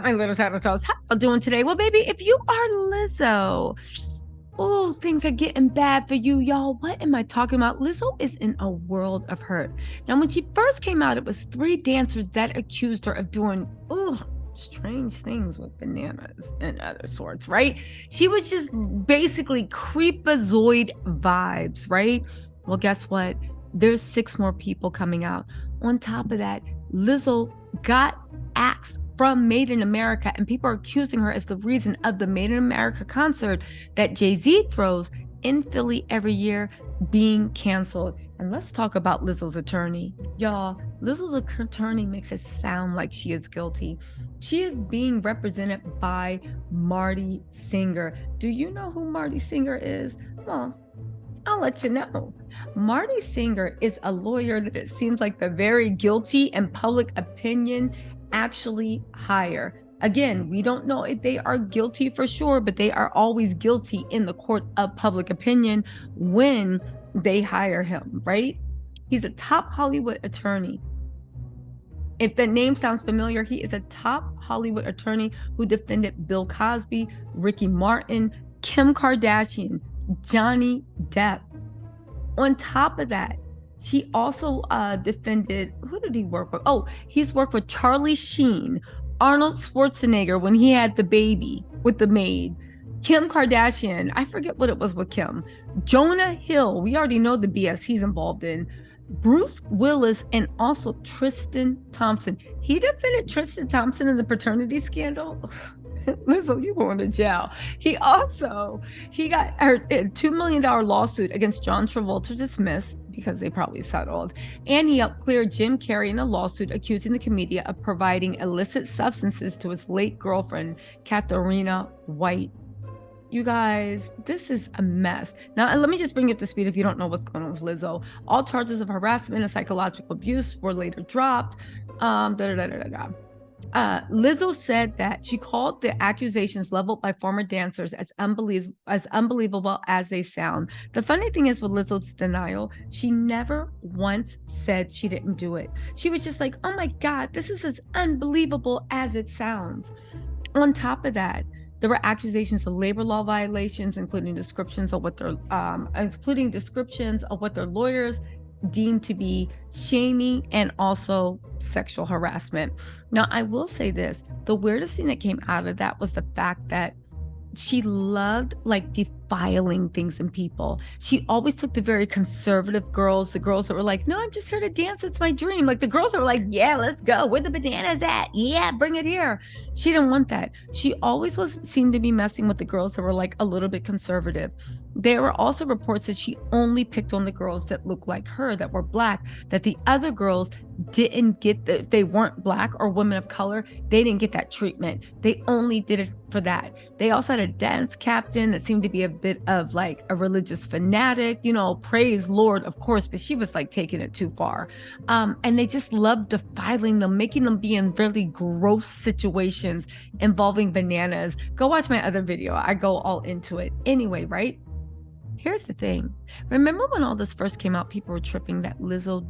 My little dinosaurs, how you doing today? Well, baby, if you are Lizzo, oh, things are getting bad for you, y'all. What am I talking about? Lizzo is in a world of hurt. Now, when she first came out, it was three dancers that accused her of doing, strange things with bananas and other sorts, right? She was just basically creepazoid vibes, right? Well, guess what? There's six more people coming out. On top of that, Lizzo got axed from Made in America, and people are accusing her as the reason of the Made in America concert that Jay-Z throws in Philly every year being canceled. And let's talk about Lizzo's attorney. Y'all, Lizzo's attorney makes it sound like she is guilty. She is being represented by Marty Singer. Do you know who Marty Singer is? Well, I'll let you know. Marty Singer is a lawyer that it seems like the very guilty and public opinion actually hire. Again, we don't know if they are guilty for sure, but they are always guilty in the court of public opinion when they hire him, right? He's a top Hollywood attorney. If the name sounds familiar, he is a top Hollywood attorney who defended Bill Cosby, Ricky Martin, Kim Kardashian, Johnny Depp. On top of that, she also defended, who did he work with? Oh, he's worked with Charlie Sheen, Arnold Schwarzenegger when he had the baby with the maid, Kim Kardashian, I forget what it was with Kim, Jonah Hill, we already know the BS he's involved in, Bruce Willis, and also Tristan Thompson. He defended Tristan Thompson in the paternity scandal. Lizzo, you going to jail. He got a $2 million lawsuit against John Travolta dismissed because they probably settled. And he helped clear Jim Carrey in a lawsuit accusing the comedian of providing illicit substances to his late girlfriend, Katharina White. You guys, this is a mess. Now, let me just bring you up to speed if you don't know what's going on with Lizzo. All charges of harassment and psychological abuse were later dropped. Lizzo said that she called the accusations leveled by former dancers as unbelievable as they sound. The funny thing is with Lizzo's denial, she never once said she didn't do it. She was just like, oh my God, this is as unbelievable as it sounds. On top of that, there were accusations of labor law violations, including descriptions of what their lawyers deemed to be shaming and also sexual harassment. Now, I will say this, the weirdest thing that came out of that was the fact that she loved like defiling things in people. She always took the very conservative girls, the girls that were like, no, I'm just here to dance, it's my dream. Like the girls that were like, yeah, let's go, where the bananas at, yeah, bring it here. She didn't want that. She always seemed to be messing with the girls that were like a little bit conservative. There were also reports that she only picked on the girls that looked like her, that were Black, that the other girls didn't get, if they weren't Black or women of color, they didn't get that treatment. They only did it for that. They also had a dance captain that seemed to be a bit of like a religious fanatic, you know, praise Lord, of course, but she was like taking it too far. And they just loved defiling them, making them be in really gross situations involving bananas. Go watch my other video. I go all into it. Anyway, right? Here's the thing. Remember when all this first came out, people were tripping that Lizzo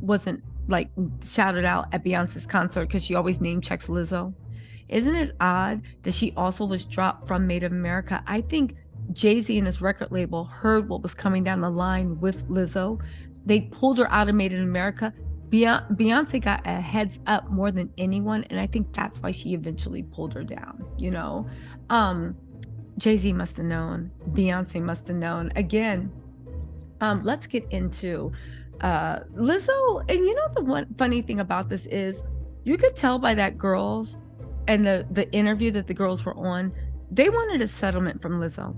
wasn't like shouted out at Beyonce's concert because she always name checks Lizzo. Isn't it odd that she also was dropped from Made in America? I think Jay-Z and his record label heard what was coming down the line with Lizzo. They pulled her out of Made in America. Beyonce got a heads up more than anyone, and I think that's why she eventually pulled her down, you know? Jay-Z must have known. Beyonce must have known. Again, let's get into Lizzo. And you know, the one funny thing about this is you could tell by that girls and the interview that the girls were on, they wanted a settlement from Lizzo.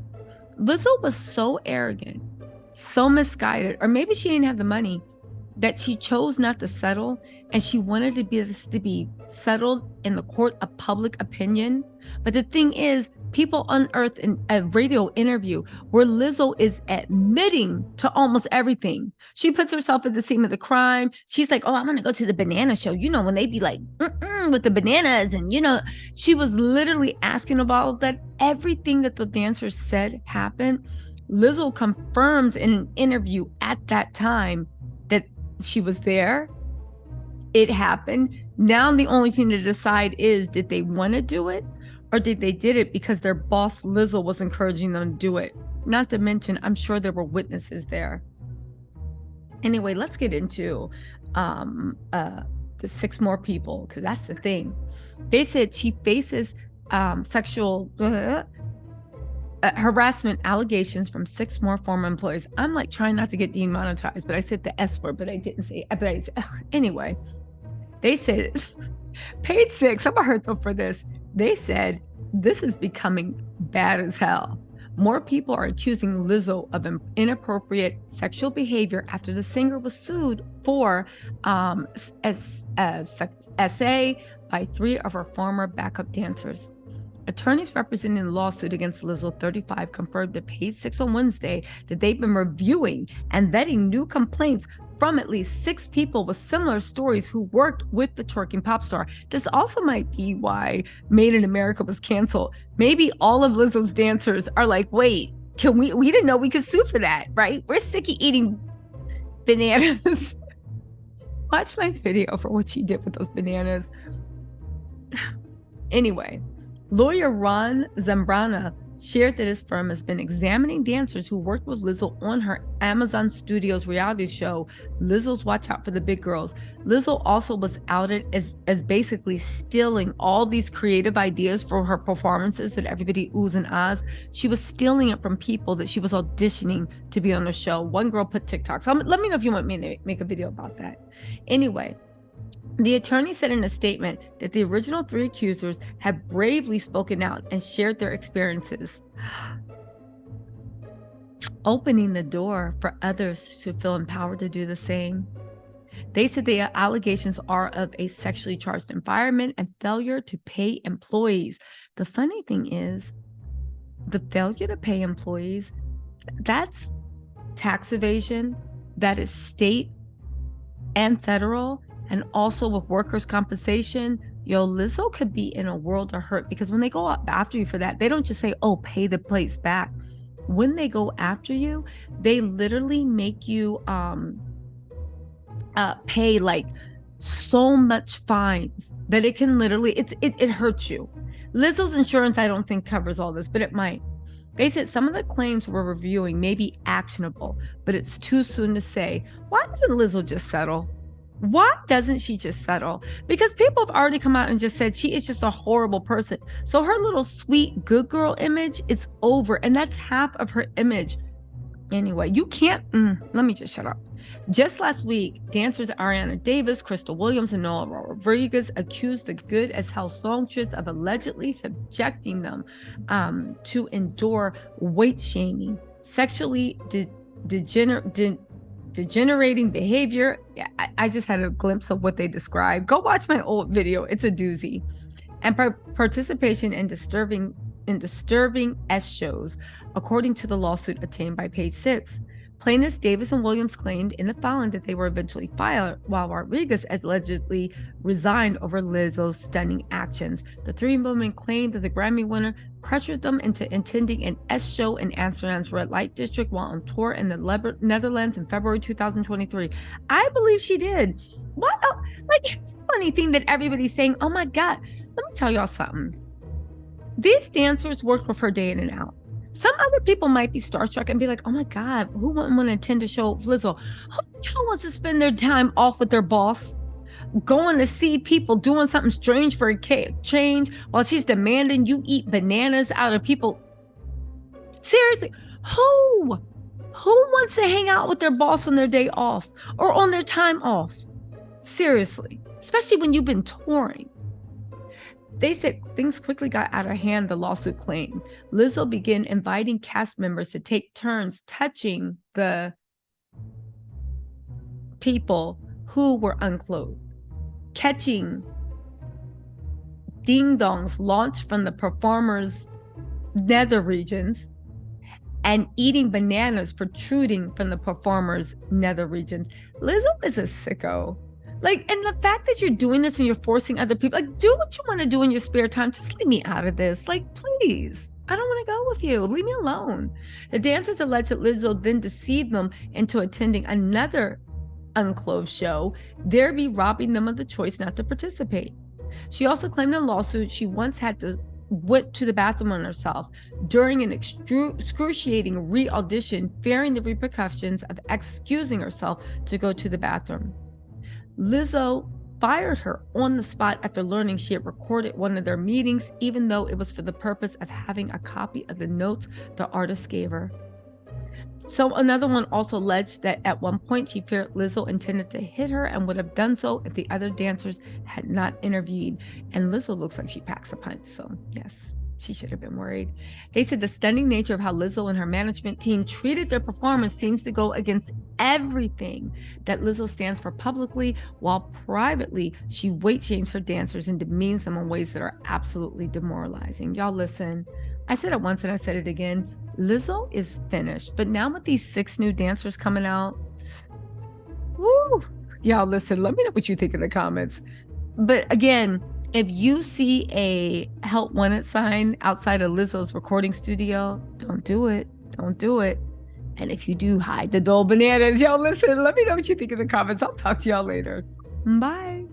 Lizzo was so arrogant, so misguided, or maybe she didn't have the money, that she chose not to settle, and she wanted this to be settled in the court of public opinion. But the thing is, people unearthed in a radio interview where Lizzo is admitting to almost everything. She puts herself at the scene of the crime. She's like, oh, I'm going to go to the banana show. You know, when they be like, with the bananas. And, you know, she was literally asking about that. Everything that the dancers said happened. Lizzo confirms in an interview at that time that she was there. It happened. Now the only thing to decide is, did they want to do it, or did they did it because their boss Lizzo was encouraging them to do it? Not to mention, I'm sure there were witnesses there. Anyway, let's get into the 6 more people, because that's the thing. They said she faces sexual harassment allegations from 6 more former employees. I'm like trying not to get demonetized, but I said the S word, but I didn't say it. But anyway, they said, page 6, I'm gonna hurt them for this. They said, this is becoming bad as hell. More people are accusing Lizzo of inappropriate sexual behavior after the singer was sued for SA by 3 of her former backup dancers. Attorneys representing the lawsuit against Lizzo 35 confirmed to page 6 on Wednesday that they've been reviewing and vetting new complaints from at least 6 people with similar stories who worked with the twerking pop star. This also might be why Made in America was canceled. Maybe all of Lizzo's dancers are like, wait, we didn't know we could sue for that, right? We're sick of eating bananas. Watch my video for what she did with those bananas. Anyway, lawyer Ron Zambrana shared that his firm has been examining dancers who worked with Lizzo on her Amazon Studios reality show, Lizzo's Watch Out for the Big Girls. Lizzo also was outed as basically stealing all these creative ideas for her performances that everybody oohs and ahs. She was stealing it from people that she was auditioning to be on the show. One girl put TikTok. So let me know if you want me to make a video about that. Anyway, the attorney said in a statement that the original 3 accusers had bravely spoken out and shared their experiences, opening the door for others to feel empowered to do the same. They said the allegations are of a sexually charged environment and failure to pay employees. The funny thing is, the failure to pay employees, that's tax evasion, that is state and federal. And also with workers' compensation, Lizzo could be in a world of hurt, because when they go after you for that, they don't just say, oh, pay the place back. When they go after you, they literally make you pay like so much fines that it can literally, it hurts you. Lizzo's insurance, I don't think covers all this, but it might. They said some of the claims we're reviewing may be actionable, but it's too soon to say. Why doesn't Lizzo just settle? Why doesn't she just settle? Because people have already come out and just said she is just a horrible person. So her little sweet good girl image is over, and that's half of her image. Anyway, you can't, let me just shut up. Just last week, dancers Ariana Davis, Crystal Williams, and Noah Rodriguez accused the Good as Hell songstress of allegedly subjecting them to endure weight shaming, sexually degenerating behavior. I just had a glimpse of what they described. Go watch my old video. It's a doozy. And participation in disturbing S shows, according to the lawsuit obtained by page 6. Plaintiffs Davis and Williams claimed in the filing that they were eventually fired, while Rodriguez allegedly resigned over Lizzo's stunning actions. The 3 women claimed that the Grammy winner pressured them into attending an S show in Amsterdam's red light district while on tour in the Netherlands in February 2023. I believe she did. What? Like, here's the funny thing that everybody's saying, oh my God, let me tell y'all something. These dancers worked with her day in and out. Some other people might be starstruck and be like, oh my God, who wouldn't want to attend a show with Lizzo? Who wants to spend their time off with their boss? Going to see people doing something strange for a change while she's demanding you eat bananas out of people. Seriously, who wants to hang out with their boss on their day off or on their time off? Seriously, especially when you've been touring. They said things quickly got out of hand, the lawsuit claimed. Lizzo began inviting cast members to take turns touching the people who were unclothed, catching ding-dongs launched from the performers' nether regions, and eating bananas protruding from the performers' nether regions. Lizzo is a sicko. Like, and the fact that you're doing this and you're forcing other people, like, do what you want to do in your spare time. Just leave me out of this. Like, please. I don't want to go with you. Leave me alone. The dancers alleged that Lizzo then deceived them into attending another unclothed show, thereby robbing them of the choice not to participate. She also claimed in a lawsuit she once had to went to the bathroom on herself during an excruciating re-audition, fearing the repercussions of excusing herself to go to the bathroom. Lizzo fired her on the spot after learning she had recorded one of their meetings, even though it was for the purpose of having a copy of the notes the artist gave her. So another one also alleged that at one point she feared Lizzo intended to hit her and would have done so if the other dancers had not intervened. And Lizzo looks like she packs a punch, so yes, she should have been worried. They said the stunning nature of how Lizzo and her management team treated their performance seems to go against everything that Lizzo stands for publicly, while privately she weight shames her dancers and demeans them in ways that are absolutely demoralizing. Y'all listen. I said it once and I said it again. Lizzo is finished, but now with these 6 new dancers coming out, woo, y'all listen, let me know what you think in the comments. But again, if you see a help wanted sign outside of Lizzo's recording studio, don't do it. Don't do it. And if you do, hide the dull bananas. Y'all listen, let me know what you think in the comments. I'll talk to y'all later. Bye.